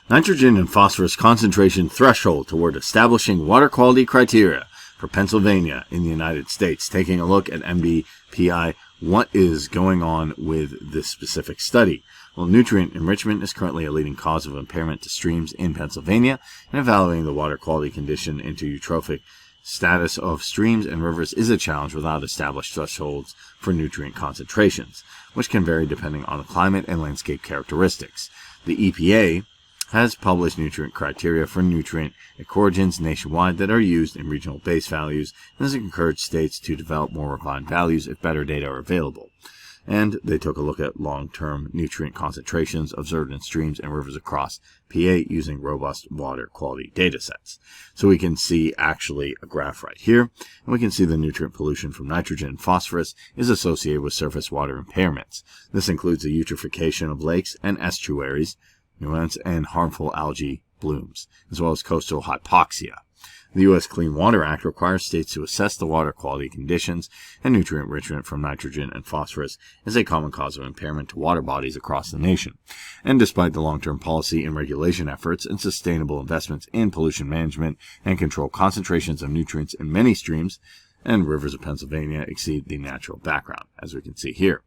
Nitrogen and phosphorus concentration threshold toward establishing water quality criteria for Pennsylvania in the United States. Taking a look at MBPI, what is going on with this specific study? Well, nutrient enrichment is currently a leading cause of impairment to streams in Pennsylvania, and evaluating the water quality condition into eutrophic status of streams and rivers is a challenge without established thresholds for nutrient concentrations, which can vary depending on the climate and landscape characteristics. The EPA has published nutrient criteria for nutrient ecoregions nationwide that are used in regional base values and has encouraged states to develop more refined values if better data are available. And they took a look at long-term nutrient concentrations observed in streams and rivers across PA using robust water quality data sets. So we can see actually a graph right here, and we can see the nutrient pollution from nitrogen and phosphorus is associated with surface water impairments. This includes the eutrophication of lakes and estuaries, nuance, and harmful algae blooms, as well as coastal hypoxia. The U.S. Clean Water Act requires states to assess the water quality conditions and nutrient enrichment from nitrogen and phosphorus as a common cause of impairment to water bodies across the nation. And despite the long-term policy and regulation efforts and sustainable investments in pollution management and control, concentrations of nutrients in many streams and rivers of Pennsylvania exceed the natural background, as we can see here.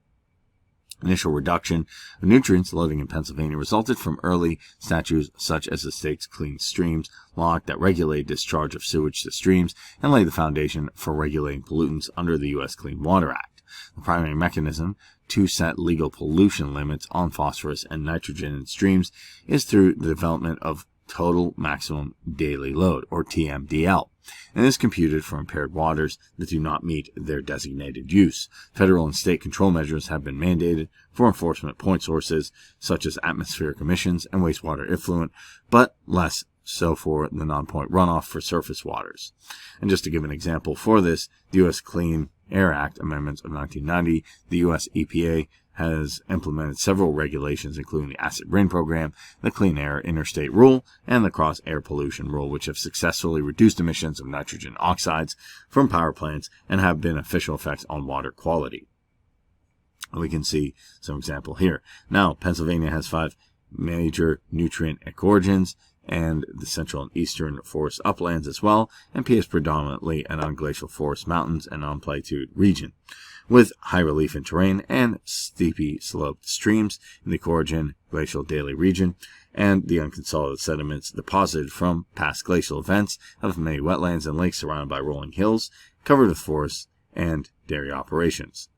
Initial reduction of nutrients loading in Pennsylvania resulted from early statutes such as the state's Clean Streams Law that regulate discharge of sewage to streams and laid the foundation for regulating pollutants under the U.S. Clean Water Act. The primary mechanism to set legal pollution limits on phosphorus and nitrogen in streams is through the development of Total Maximum Daily Load, or TMDL, and is computed for impaired waters that do not meet their designated use. Federal and state control measures have been mandated for enforcement point sources such as atmospheric emissions and wastewater effluent, but less so for the non-point runoff for surface waters. And just to give an example for this, the U.S. Clean Air Act amendments of 1990, the U.S. EPA has implemented several regulations, including the Acid Rain Program, the Clean Air Interstate Rule, and the Cross Air Pollution Rule, which have successfully reduced emissions of nitrogen oxides from power plants and have beneficial effects on water quality. We can see some example here. Now, Pennsylvania has 5 major nutrient ecoregions, and the central and eastern forest uplands as well, and PA is predominantly an unglacial forest mountains and on-plateau region, with high relief in terrain and steeply sloped streams in the ecoregion glacial daily region, and the unconsolidated sediments deposited from past glacial events have many wetlands and lakes surrounded by rolling hills, covered with forests and dairy operations.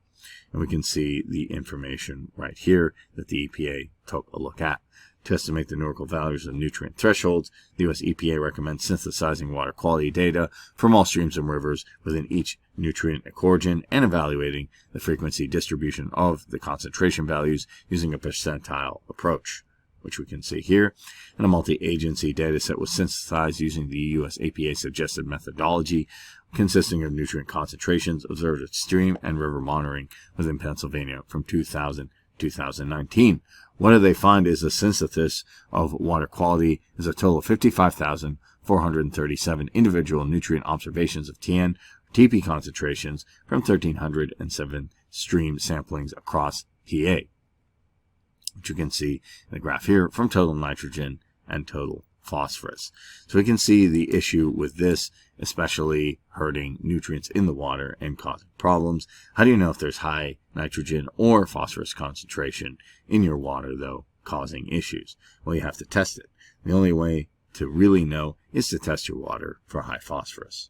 And we can see the information right here that the EPA took a look at. To estimate the numerical values of nutrient thresholds, the U.S. EPA recommends synthesizing water quality data from all streams and rivers within each nutrient ecoregion and evaluating the frequency distribution of the concentration values using a percentile approach, which we can see here. And a multi-agency data set was synthesized using the U.S. EPA suggested methodology, consisting of nutrient concentrations observed at stream and river monitoring within Pennsylvania from 2000 to 2019. What do they find is the synthesis of water quality is a total of 55,437 individual nutrient observations of TN, TP concentrations from 1,307 stream samplings across PA, which you can see in the graph here from total nitrogen and total phosphorus. So we can see the issue with this, especially hurting nutrients in the water and causing problems. How do you know if there's high nitrogen or phosphorus concentration in your water, though, causing issues? Well, you have to test it. The only way to really know is to test your water for high phosphorus.